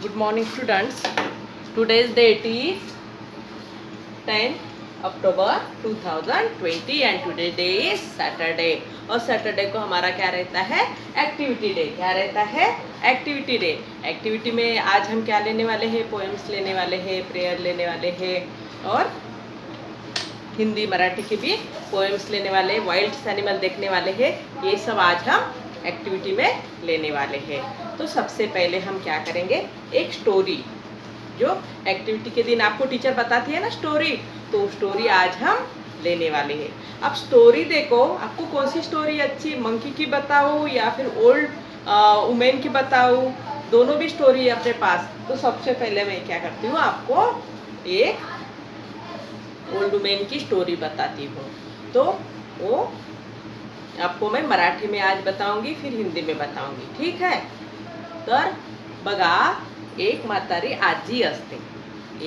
Good morning, students. Today's date is 10 October 2020 and today day is Saturday. और Saturday को हमारा क्या रहता है? Activity day. क्या रहता है? Activity day. एक्टिविटी में आज हम क्या लेने वाले हैं? पोएम्स लेने वाले हैं, प्रेयर लेने वाले हैं और हिंदी मराठी की भी पोएम्स लेने वाले, वाइल्ड एनिमल देखने वाले हैं. ये सब आज हम एक्टिविटी में लेने वाले हैं. तो सबसे पहले हम क्या करेंगे? एक स्टोरी, जो एक्टिविटी के दिन आपको टीचर बताती है ना स्टोरी, तो स्टोरी आज हम लेने वाले हैं. अब स्टोरी देखो, आपको कौन सी स्टोरी अच्छी, मंकी की बताऊँ या फिर ओल्ड वुमेन की बताऊँ? दोनों भी स्टोरी है अपने पास. तो सबसे पहले मैं क्या करती हूँ, आपको एक ओल्ड वुमेन की स्टोरी बताती हूँ. तो वो आपको मैं मराठी में आज बताऊंगी, फिर हिंदी में बताऊंगी. ठीक है? तर बघा, एक म्हातारी आजी असते.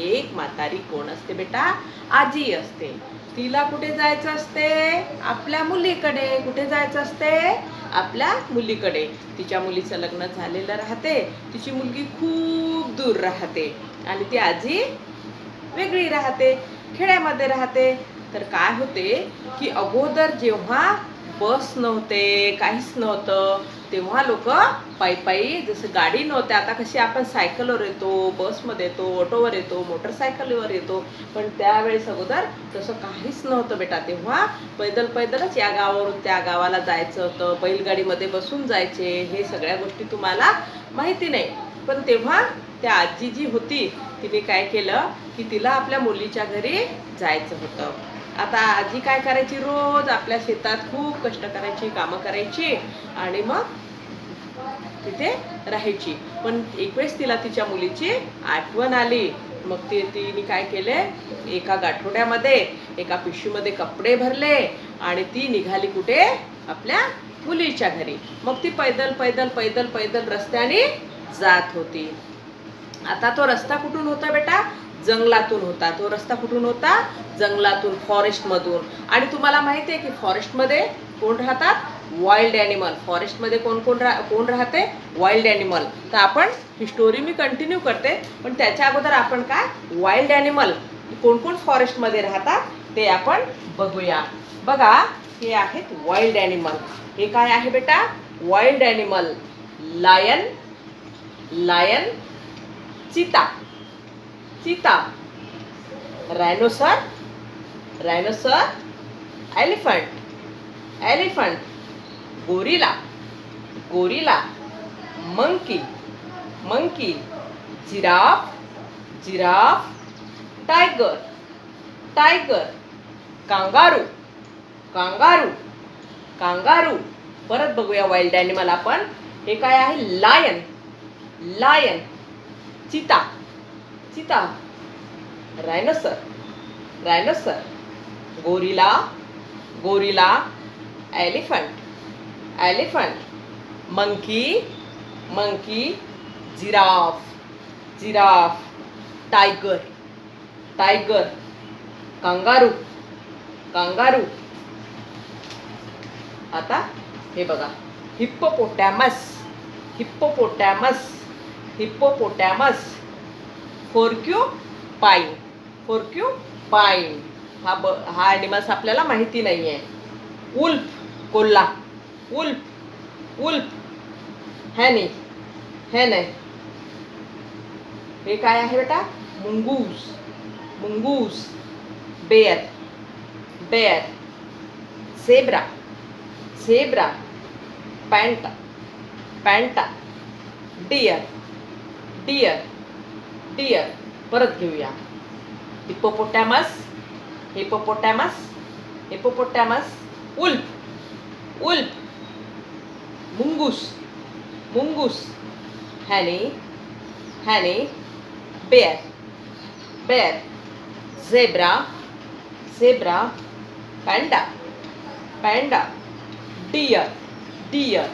एक म्हातारी कोण असते बेटा? आजी असते. तिला कुठे जायचं असते? आपल्या मुलीकडे. कुठे जायचं असते? आपल्या मुलीकडे. तिच्या मुलीचं लग्न झालेलं राहते. तिची मुलगी खूप दूर राहते आणि ती आजी वेगळी राहते, खेड्यामध्ये राहते. तर काय होते की अगोदर जेव्हा बस नव्हते, काहीच नव्हतं, तेव्हा लोक पायी पायी, जसं गाडी नव्हते, आता कशी आपण सायकलवर येतो, बसमध्ये येतो, ऑटोवर येतो, मोटरसायकलवर येतो, पण त्यावेळेस अगोदर तसं काहीच नव्हतं बेटा. तेव्हा पैदल पैदलच या गावावरून त्या गावाला जायचं होतं, बैलगाडीमध्ये बसून जायचे. हे सगळ्या गोष्टी तुम्हाला माहिती नाही. पण तेव्हा त्या आजी जी होती, तिने काय केलं की तिला आपल्या मुलीच्या घरी जायचं होतं. आता आजी काय करायची, रोज आपल्या शेतात खूप कष्ट करायची, कामं करायची आणि मग तिथे राहायची. पण एक वेळेस तिला तिच्या मुलीची आठवण आली. मग तिने काय केले, एका गाठोड्यामध्ये, एका पिशवीमध्ये कपडे भरले आणि ती निघाली कुठे? आपल्या मुलीच्या घरी. मग ती पैदल पैदल पैदल पैदल रस्त्याने जात होती. आता तो रस्ता कुठून होता बेटा? जंगलातून होता. तो रस्ता कुठून होता? जंगलातून, फॉरेस्टमधून. आणि तुम्हाला माहिती आहे की फॉरेस्टमध्ये कोण राहतात? Wild animal. फॉरेस्टमध्ये कोण राहते? Wild animal. तर आपण ही स्टोरी मी कंटिन्यू करते, पण त्याच्या अगोदर आपण काय, वाईल्ड ॲनिमल कोण कोण फॉरेस्टमध्ये राहतात ते आपण बघूया. बघा, हे आहेत वाईल्ड ॲनिमल. हे काय आहे बेटा? Wild animal. Lion, lion, cheetah, cheetah, rhinoceros, rhinoceros, elephant, elephant, gorilla, gorilla, monkey, monkey, giraffe, giraffe, tiger, tiger, kangaroo, kangaroo, kangaroo. परत बघूया वाईल्ड ॲनिमल आपण. हे काय आहे? Lion, lion, cheetah, cheetah, rhinoceros, rhinoceros, gorilla, gorilla, elephant, elephant, monkey, monkey, giraffe, giraffe, tiger, tiger, kangaroo, kangaroo. आता हे बघा, hippopotamus, hippopotamus, hippopotamus, porcupine, porcupine. हा ॲनिमल्स आपल्याला माहिती नाही आहे. उल्फ, कोल्हा, उल्फ, उल्फ, हॅनी, हॅन. हे काय आहे बेटा? मुंगूस, मुंगूस, bear, bear, zebra, zebra, panda, panda, deer, deer, deer. परत घेऊया. Hippopotamus, hippopotamus, hippopotamus, wolf, wolf, मुंगूस, मुंगूस, honey, honey, bear, bear, zebra, zebra, panda, panda, deer, deer.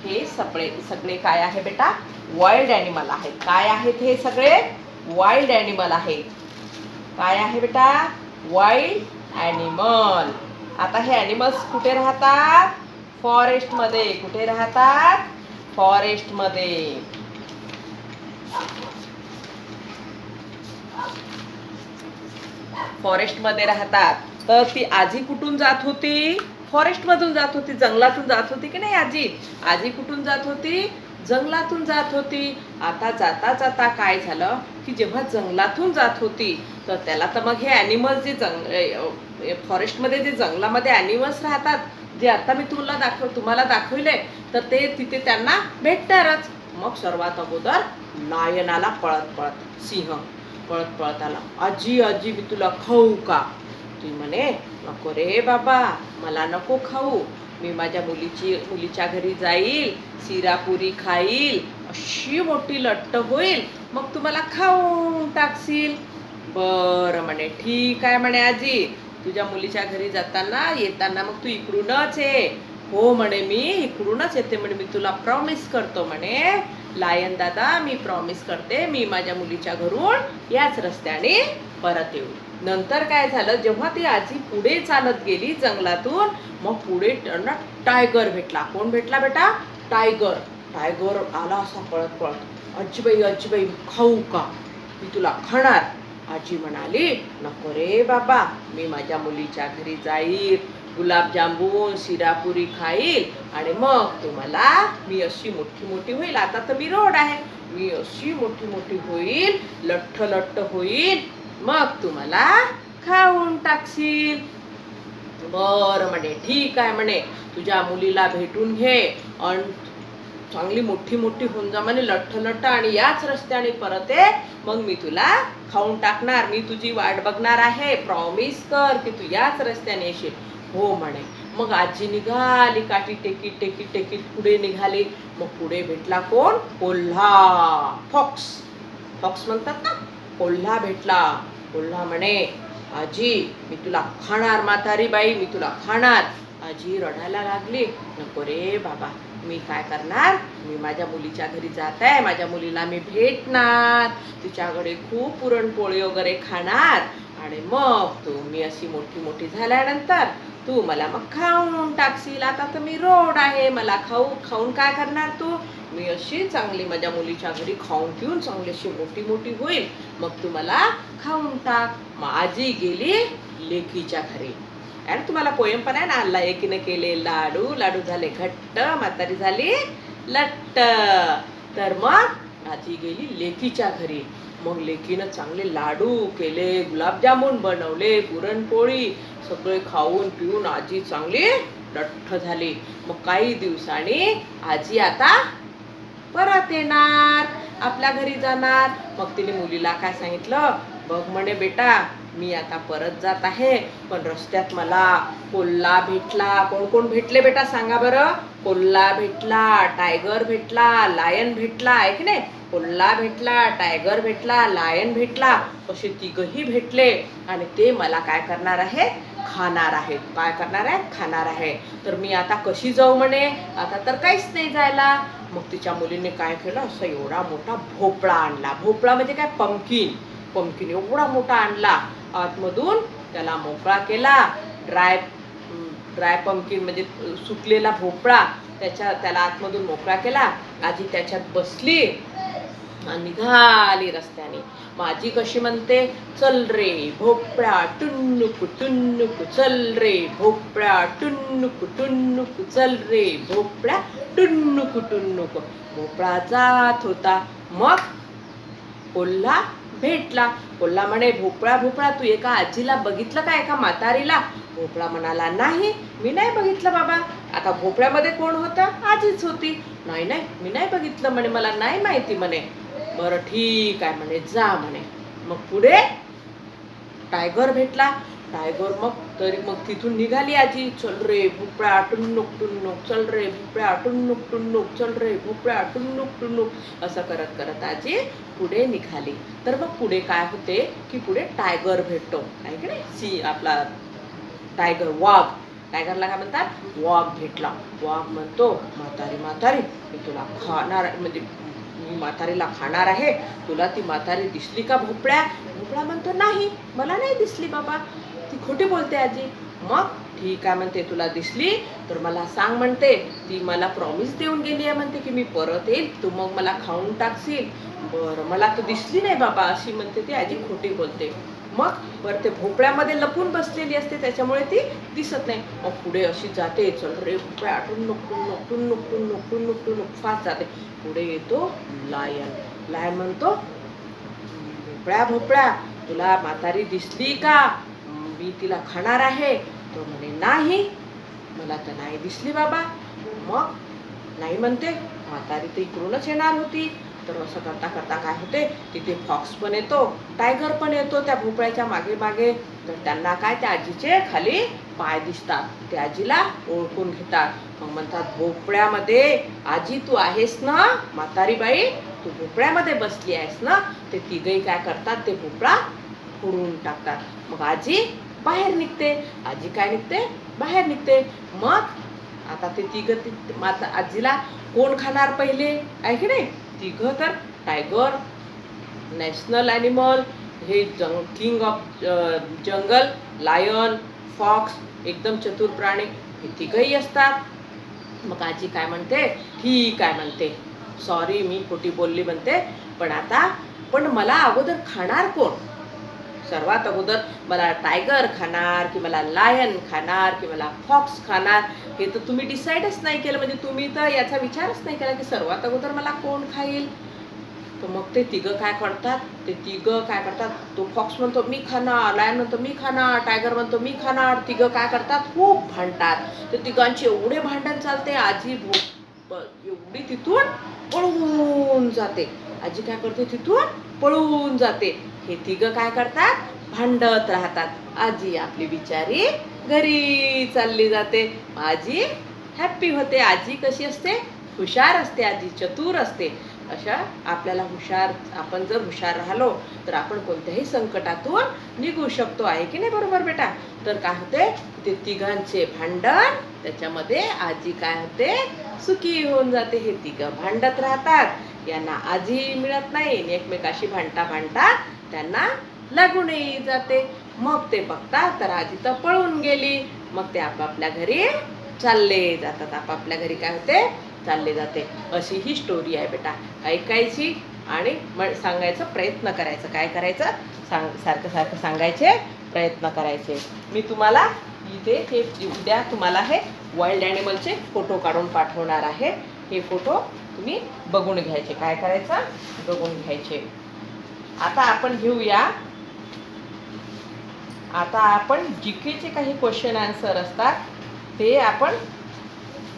हे सगळे काय आहे बेटा? वाईल्ड ॲनिमल आहेत. काय आहेत हे सगळे? वाईल्ड ॲनिमल आहेत. काय आहे बेटा? Wild animal. आता हे ॲनिमल्स कुठे राहतात? फॉरेस्टमध्ये. कुठे राहतात? फॉरेस्टमध्ये. फॉरेस्ट मध्ये राहतात. तर ती आजी कुठून जात होती? फॉरेस्ट मधून जात होती, जंगलातून जात होती की नाही आजी? आजी कुठून जात होती? जंगलातून जात होती. आता जाता जाता काय झालं की जेव्हा जंगलातून जात होती तर त्याला तर मग हे ॲनिमल्स जे फॉरेस्टमध्ये जे जंगलामध्ये ॲनिमल्स राहतात, जे आता मी तुम्हाला दाखवले, तर ते तिथे त्यांना भेटणारच. मग सर्वात अगोदर लायनाला पळत पळत सिंह पळत पळत आला. आजी आजी मी तुला खाऊ का? ती म्हणे नको रे बाबा, मला नको खाऊ. मी माझ्या मुलीच्या घरी जाईल, शिरापुरी खाईल, अशी मोठी लट्ट होईल, मग तू मला खाऊन टाकशील. बरं म्हणे, ठीक आहे म्हणे आजी, तुझ्या मुलीच्या घरी जाताना येताना मग तू इकडूनच ये. हो म्हणे, मी इकडूनच येते म्हणे, मी तुला प्रॉमिस करतो म्हणे. लायन दादा, मी प्रॉमिस करते, मी माझ्या मुलीच्या घरून याच रस्त्याने परत येऊ. नंतर काय झालं, जेव्हा ती आजी पुढे चालत गेली जंगलातून, मग पुढे त्यांना टायगर भेटला. कोण भेटला बेटा? टायगर. टायगर आला असा पळत पळत. आजीबाई आजीबाई खाऊ का? मी तुला खाणार. आजी म्हणाली नको रे बाबा, मी माझ्या मुलीच्या घरी जाईल, गुलाबजामुन शिरापुरी खाईल, आणि मग तुम्हाला मी अशी मोठी मोठी होईल. आता तर मी रोड आहे, मी अशी मोठी मोठी होईल, लठ्ठ लठ्ठ होईल, मग तुम्हाला खाऊन टाकशील. बरं म्हणे, ठीक आहे म्हणे, तुझ्या मुलीला भेटून घे आणि चांगली मोठी मोठी होऊन जा म्हणे, लठ्ठ लठ्ठ, आणि याच रस्त्याने परत ये, मग मी तुला खाऊन टाकणार. मी तुझी वाट बघणार आहे, प्रॉमिस कर की तू याच रस्त्याने येशील. हो म्हणे. मग आजी निघाली, काठी टेकीत टेकीत टेकीत पुढे निघाली. मग पुढे भेटला कोण? कोल्हा. फॉक्स. फॉक्स म्हणतात ना, कोल्हा भेटला. कोल्हा म्हणे आजी मी तुला खाणार, म्हातारी बाई मी तुला खाणार. आजी रडायला लागली. नको रे बाबा, मी काय करणार, मी माझ्या मुलीच्या घरी जात आहे, माझ्या मुलीला मी भेटणार, तिच्याकडे खूप पुरणपोळी वगैरे खाणार, आणि मग तू मी अशी मोठी मोठी झाल्यानंतर तू मला मग खाऊन टाकशील. आता तर मी रोड आहे, मला खाऊन काय करणार तू? मी अशी चांगली माझ्या मुलीच्या घरी खाऊन पिऊन चांगली अशी मोठी मोठी होईल, मग तू मला खाऊन टाक. मग आजी गेली लेकीच्या घरी. आणि तुम्हाला पोयम पण आहे ना, लेकीने केले लाडू, लाडू झाले घट्ट, म्हातारी झाली लट्ट. तर मग आजी गेली लेकीच्या घरी. मग लेकीनं चांगले लाडू केले, गुलाबजामुन बनवले, पुरणपोळी सगळे खाऊन पिऊन आजी चांगली लठ्ठ झाली. मग काही दिवसांनी आजी आता परत येणार, आपल्या घरी जाणार. मग तिने मुलीला काय सांगितलं, बघ म्हणे बेटा, मी आता परत जात आहे, पण रस्त्यात मला कोल्हा भेटला. कोण कोण भेटले बेटा सांगा बरं? कोल्हा भेटला, टायगर भेटला, लायन भेटला, आहे की नाही? कोल्हा भेटला, टायगर भेटला, लायन भेटला, असे तिघही भेटले, आणि ते मला काय करणार आहे? खाणार आहेत. काय करणार आहे? खाणार आहे. तर मी आता कशी जाऊ म्हणे? आता तर काहीच नाही जायला. मग तिच्या मुलीने काय केलं, असं एवढा मोठा भोपळा आणला. भोपळा म्हणजे काय? पंपकिन एवढा मोठा आणला. आतमधून त्याला मोकळा केला. ड्राय पंपकिन म्हणजे सुकलेला भोपळा, त्याला आतमधून मोकळा केला. आजी त्याच्यात बसली आणि निघाली रस्त्याने. माझी कशी म्हणते, चल रे भोपळा टुन्नुक टुन्नुक, चल रे भोपळा टुन्नुक टुन्नुक, चल रे भोपळा टुन्नुक टुन्नुक. भोपळा जात होता. मग कोल्हा भेटला. कोल्हा म्हणे, भोपळा भोपळा, तू एका आजीला बघितलं का, एका म्हातारीला? भोपळा म्हणाला, नाही मी नाही बघितलं बाबा. आता भोपळ्यामध्ये कोण होतं? आजीच होती. नाही नाही मी नाही बघितलं म्हणे, मला नाही माहिती म्हणे. बरं ठीक आहे म्हणे, जा म्हणे. मग पुढे टायगर भेटला. टायगर मग तिथून निघाली आजी. चल रे भोपळा टुन्नुक टुन्नुक, चल रे भोपळा टुन्नुक टुन्नुक, चल रे भोपळा टुन्नुक टुन्नुक, असं करत करत आजी पुढे निघाली. तर मग पुढे काय होते की पुढे टायगर भेटतो, आहे की नाही? आपला टायगर, वाघ. टायगरला काय म्हणतात? वाघ भेटला. वाघ म्हणतो, म्हातारी मी तुला खाणार, म्हणजे मी म्हातारीला खाणार आहे. तुला ती म्हातारी दिसली का भोपळ्या? भोपळा म्हणतो, नाही मला नाही दिसली बाबा, ती खोटी बोलते आजी. मग ठीक आहे म्हणते, तुला दिसली तर मला सांग म्हणते. ती मला प्रॉमिस देऊन गेली आहे म्हणते की मी परत येईल, तू मग मला खाऊन टाकशील. बरं, मला तर दिसली नाही बाबा, अशी म्हणते ती आजी खोटी बोलते. मग बरं, ते भोपळ्यामध्ये लपून बसलेली असते त्याच्यामुळे ती दिसत नाही. मग पुढे अशी जाते, चल रे भोपळ्या, आटून नुकटून नुकटून नुकटून नुकटून नुकटून फास्ट जाते. पुढे येतो लायन. लायन म्हणतो, भोपळ्या भोपळ्या, तुला म्हातारी दिसली का? मी तिला खाणार आहे. तो म्हणे नाही, मला तर नाही दिसली बाबा. मग नाही म्हणते, म्हातारी तर इकडूनच येणार होती. तर असं करता करता काय होते, तिथे फॉक्स पण येतो, टायगर पण येतो त्या भोपळ्याच्या मागे मागे. तर त्यांना काय, त्या आजीचे खाली पाय दिसतात. ते आजीला ओळखून घेतात. मग म्हणतात, भोपळ्यामध्ये आजी तू आहेस ना, म्हातारी बाई तू भोपळ्यामध्ये बसली आहेस ना. ते तिघही काय करतात, ते भोपळा फोडून टाकतात. मग आजी बाहेर निघते. आजी काय निघते, बाहेर निघते. मग आता ते तिघं आजीला कोण खाणार पहिले, आहे की नाही? तिघं तर टायगर, नॅशनल ॲनिमल, हे king of jungle, lion, fox, एकदम चतुर प्राणी, हे तिघही असतात. मग आजी काय म्हणते, ठीक आहे म्हणते, सॉरी मी खोटी बोलली म्हणते, पण मला अगोदर खाणार कोण? सर्वात अगोदर मला टायगर खाणार की मला लायन खाणार की मला फॉक्स खाणार, हे तर तुम्ही डिसाईडच नाही केलं. म्हणजे तुम्ही तर याचा विचारच नाही केला की सर्वात अगोदर मला कोण खाईल. तर मग ते तिघं काय करतात, तो फॉक्स म्हणतो मी खाणार, लायन म्हणतो मी खाणार, टायगर म्हणतो मी खाणार. तिघं काय करतात, खूप भांडतात. तर तिघांचे एवढे भांडण चालते, आजी एवढी तिथून पळून जाते. आजी काय करते, तिथून पळून जाते. हे तिघं काय करतात, भांडत राहतात. आजी आपली बिचारी घरी चालली जाते. आजी हॅप्पी होते. आजी कशी असते, हुशार असते. आजी चतुर असते. अशा आपल्याला आपण जर हुशार राहिलो तर आपण कोणत्याही संकटातून निघू शकतो, आहे की नाही? बरोबर बेटा? तर काय होते, ते तिघांचे भांडण, त्याच्यामध्ये आजी काय होते, सुखी होऊन जाते. हे तिघं भांडत राहतात, यांना आजी मिळत नाही, एकमेकाशी भांडता भांडता त्यांना लागूनही जाते. मग ते बघतात तर आजी तर पळून गेली. मग ते आपापल्या घरी चालले जातात. आपापल्या घरी काय होते, चालले जाते. अशी ही स्टोरी आहे बेटा. ऐकायची आणि सांगायचा प्रयत्न करायचा. काय करायचं, सारखं सारखं सांगायचे प्रयत्न करायचे. मी तुम्हाला इथे हे उद्या तुम्हाला हे वाईल्ड ॲनिमलचे फोटो काढून पाठवणार आहे. हे फोटो तुम्ही बघून घ्यायचे. काय करायचं, बघून घ्यायचे. आता आपण जीकेचे काही क्वेश्चन आन्सर असतात ते आपण,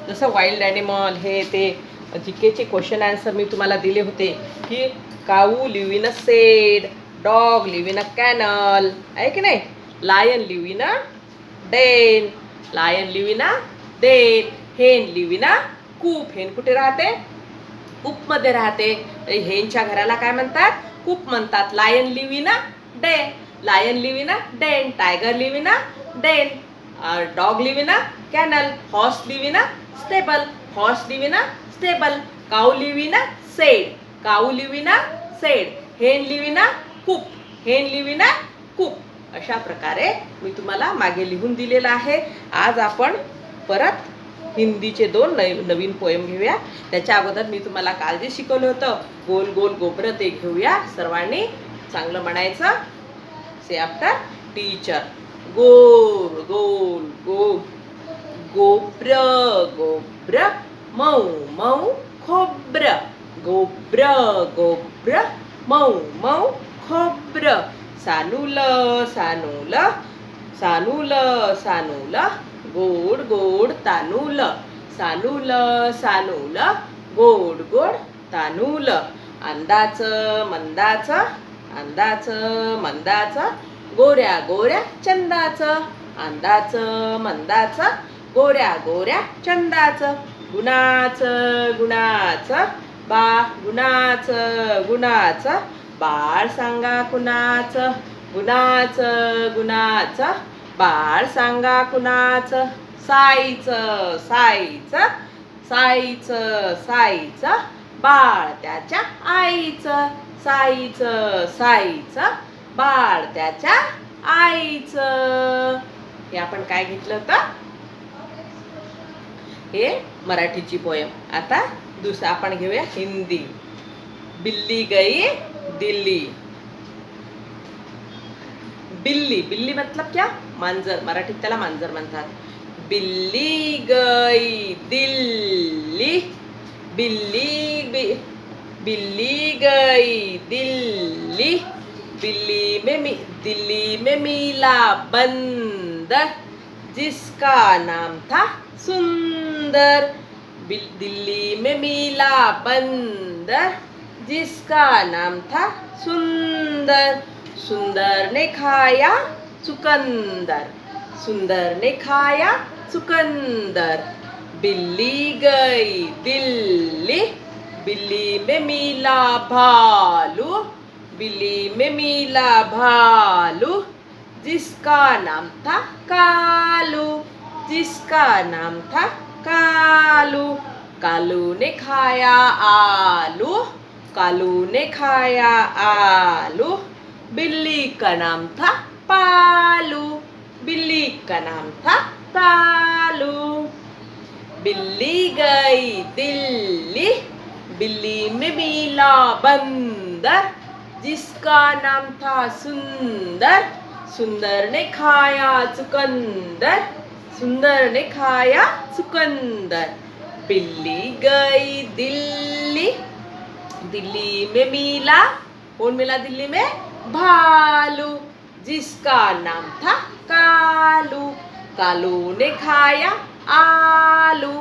जसं वाईल्ड ॲनिमल हे ते जीकेचे क्वेश्चन आन्सर मी तुम्हाला दिले होते की cow live in a shed, dog live in a kennel, आहे की नाही? Lion live in a den, hen live in a coop. Hen कुठे राहते, कूपमध्ये राहते. हेनच्या घराला काय म्हणतात, कूप म्हणतात. Lion live in a den, tiger live in a den, dog live in a kennel, horse live in a stable, cow live in a shed, hen live in a coop. अशा प्रकारे मी तुम्हाला मागे लिहून दिलेलं आहे. आज आपण परत हिंदीचे 2 नवीन पोएम घेऊया. त्याच्या अगोदर मी तुम्हाला काल जे शिकवलं होतं, गोल गोल गोब्र, ते घेऊया. सर्वांनी चांगलं म्हणायचं. से आफ्टर टीचर. गोल गोल गोल गोब्र गोब्र, मऊ मऊ खोब्र, गोब्र मऊ मऊ खोब्र, सानूल सानूल, गोड गोड तानूल, गोड गोड तानूल, अंदाचं मंदाचं, गोऱ्या गोऱ्या चंदाचं, गोऱ्या गोऱ्या चंदाचं, गुणाचं बाळ सांगा कुणाचं, गुणाचं बाळ सांगा कुणाचं, साईचं बाळ त्याच्या आईचं, साईचं बाळ त्याच्या आईचं. हे आपण काय घेतलं होतं, हे मराठीची पोयम. आता दुसरं आपण घेऊया हिंदी. बिल्ली गई दिल्ली. बिल्ली, बिल्ली मतलब क्या, मांजर. मराठीत त्याला मांजर म्हणतात. बिल्ली गई दिल्ली. बिल्ली गई दिल्ली. दिल्ली में मिला बंदर जिसका नाम था सुंदर. दिल्ली में मिला बंदर जिसका नाम था सुंदर. सुंदर ने खाया चुकंदर. सुंदर ने खाया चुकंदर. बिल्ली गई दिल्ली. बिल्ली में मिला भालू. बिल्ली में मिला भालू जिसका नाम था कालू. जिसका नाम था कालू. कालू ने खाया आलू. कालू ने खाया आलू. बिल्ली का नाम था पालू. बिल्ली का नाम था पालू. बिल्ली गई दिल्ली. बिल्ली में मिला बंदर जिसका नाम था सुंदर. सुंदर ने खाया चुकंदर. सुंदर ने खाया चुकंदर. बिल्ली गई दिल्ली. दिल्ली में मिला, कौन मिला दिल्ली में, भालू जिसका नाम था कालू. कालू ने खाया आलू.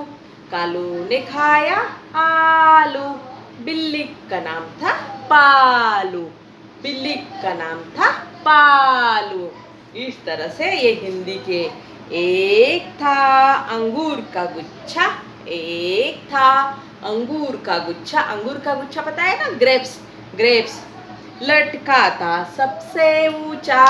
कालू ने खाया आलू. बिल्ली का नाम था पालू. बिल्ली का नाम था पालू. इस तरह से ये हिंदी के. एक था अंगूर का गुच्छा. एक था अंगूर का गुच्छा. अंगूर का गुच्छा पता है ना, ग्रेप्स. ग्रेप्स. लटका था सबसे ऊंचा.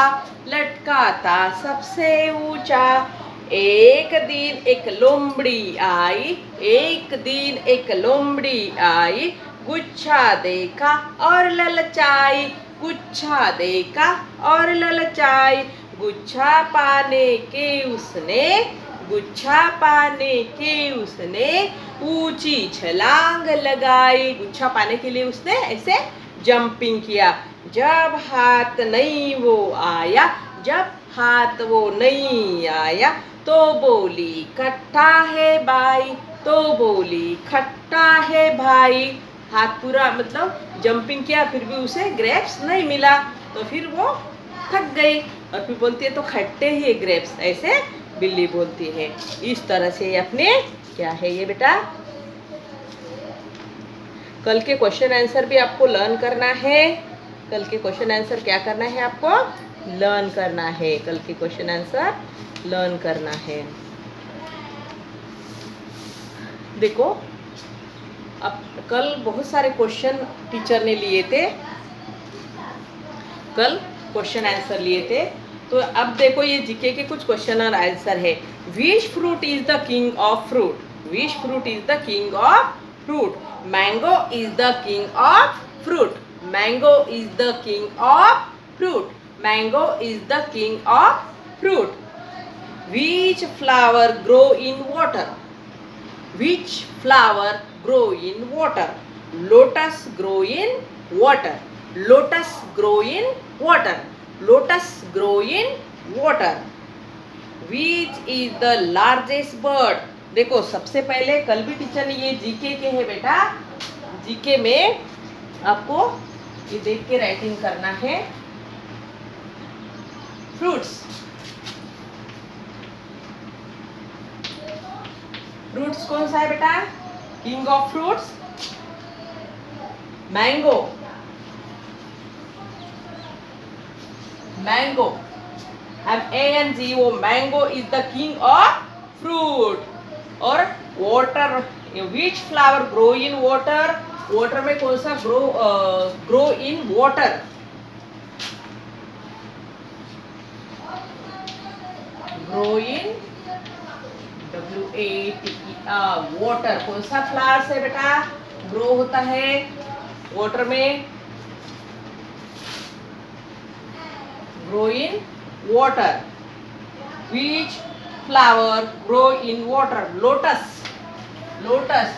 लटका था सबसे ऊंचा. एक दिन एक लोमड़ी आई. एक दिन एक लोमड़ी आई. गुच्छा देखा और ललचाई. गुच्छा देखा और ललचाई. गुच्छा पाने के उसने. गुच्छा पाने के उसने ऊंची छलांग लगाई. गुच्छा पाने के लिए उसने ऐसे जंपिंग किया. जब हाथ नहीं वो आया. जब हाथ वो नहीं आया तो बोली खट्टा है भाई. तो बोली खट्टा है भाई. हाथ पूरा मतलब जंपिंग किया, फिर भी उसे ग्रेप्स नहीं मिला, तो फिर वो थक गई और फिर बोलती है तो खट्टे ही ग्रेप्स. ऐसे बिल्ली बोलती है. इस तरह से अपने क्या है ये बेटा, कल के क्वेश्चन आंसर भी आपको लर्न करना है. कल के क्वेश्चन आंसर क्या करना है आपको, लर्न करना है. कल के क्वेश्चन आंसर लर्न करना है. देखो अब कल बहुत सारे क्वेश्चन टीचर ने लिए थे. कल क्वेश्चन आंसर लिए थे. तो अब देखो ये जीके के कुछ क्वेश्चन और आंसर है. Which fruit is the king of fruit. Which fruit is the king of fruit. Mango is the king of fruit. Mango is the king of fruit. Mango is the king of fruit. Which flower grow in water. Which flower grow in water. Lotus grow in water. Lotus grow in water. Lotus grow in water. Which is the largest bird. देखो सबसे पहले कल भी teacher ने ये GK के है बेटा. GK में आपको ये देख के राइटिंग करना है. फ्रूट्स. फ्रूट्स कौन सा है बेटा, king of fruits mango. Mango MANGO. Mango is the king of fruit. और water, which flower grow in water. Water में कौन सा grow in water. Grow in WATER. Water. कौन सा फ्लावर से बेटा ग्रो होता है वाटर में. Grow in water. Which flower grow in water? Lotus. Lotus.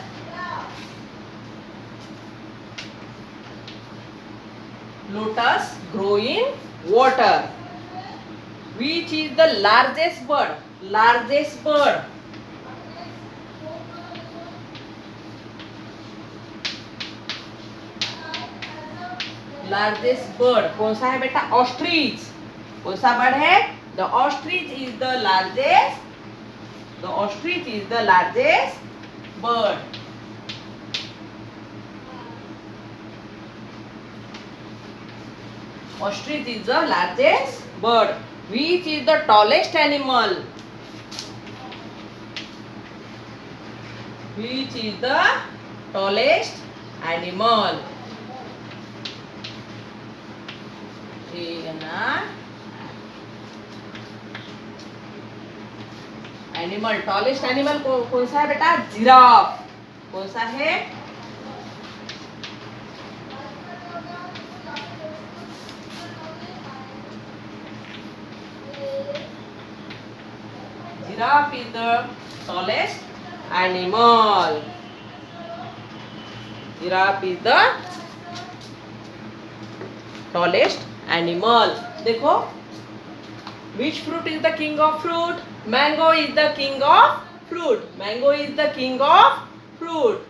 Lotus grow in water. Which is the largest bird? Largest bird. Largest bird कौन सा है बेटा? Ostrich. कौन सा बर्ड है? The ostrich is the largest. The ostrich is the largest bird. Ostrich is the largest bird. Which is the tallest animal? Which is the tallest animal? ठीक है ना? Animal, tallest animal कौन सा है बेटा? Giraffe. कौन सा है? Giraffe is the tallest animal. Giraffe is the tallest animal. देखो, which fruit is the king of fruit? Mango is the king of fruit. Mango is the king of fruit.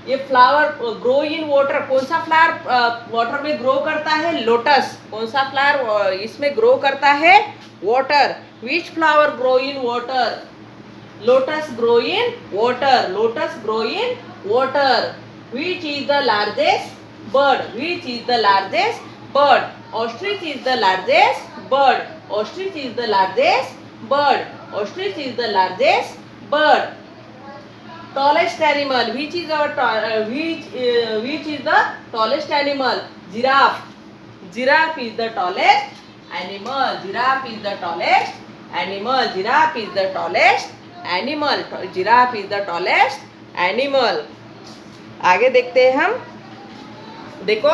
ये flower grow in water. कौन सा flower water में grow करता है? Lotus. कौन सा flower इसमें grow करता है? Water. Which flower grow in water? Lotus grow in water. Lotus grow in water. Which is the largest bird? Which is the largest bird? Ostrich is the largest bird. Ostrich is the largest bird. Ostrich is the largest bird. Tallest animal. Which is which is the tallest animal? Giraffe. Giraffe is the tallest animal. Giraffe is the tallest animal. Giraffe is the tallest animal. Giraffe is the tallest animal. आगे देखते हैं हम. देखो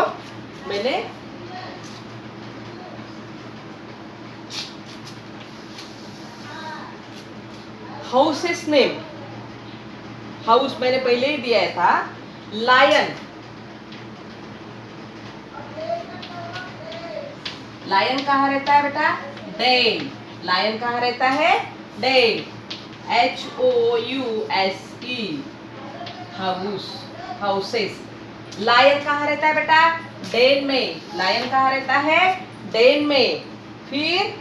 मैंने houses name. House मैंने पहले ही दिया था. Lion. Lion कहाँ रहता है बेटा? डेन. लायन कहाँ रहता है? Den. HOUSE. House. Houses. Lion कहाँ रहता है बेटा? डेन में. लायन कहाँ रहता है? डेन में. फिर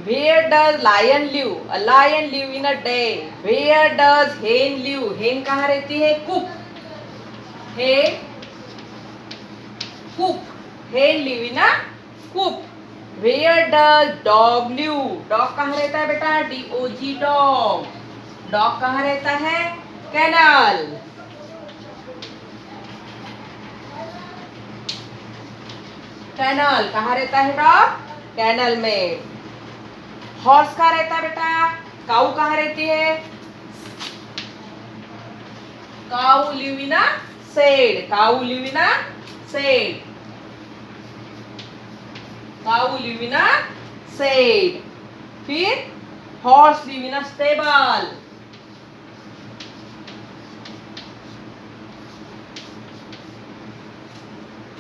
where does lion live? A lion live in a den. Where does hen live? hen कहाँ रहती है? coop. hen coop. hen live in a coop. Where does dog live? dog कहाँ रहता है बेटा? DOG dog. dog कहाँ रहता है? kennel. kennel कहाँ रहता है डॉग? kennel में. हॉर्स कहाँ रहता है बेटा? काऊ कहाँ रहती है? Cow live in a shed. Cow live in a shed. Cow live in a shed. फिर horse live in a stable.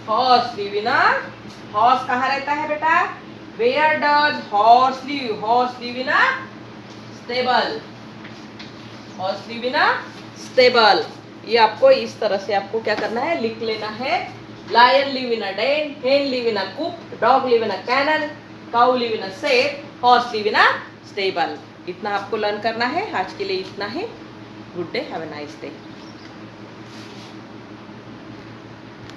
Horse live in a. Horse कहाँ रहता है बेटा? Where does horse live? Horse live in a stable. Horse live in a stable. ये आपको इस तरह से आपको क्या करना है? लिख लेना है. Lion live in a den. Hen live in a coop. Dog live in a kennel. Cow live in a shed. Horse live in a stable. इतना आपको लर्न करना है. आज के लिए इतना ही. Good day. Have a nice day.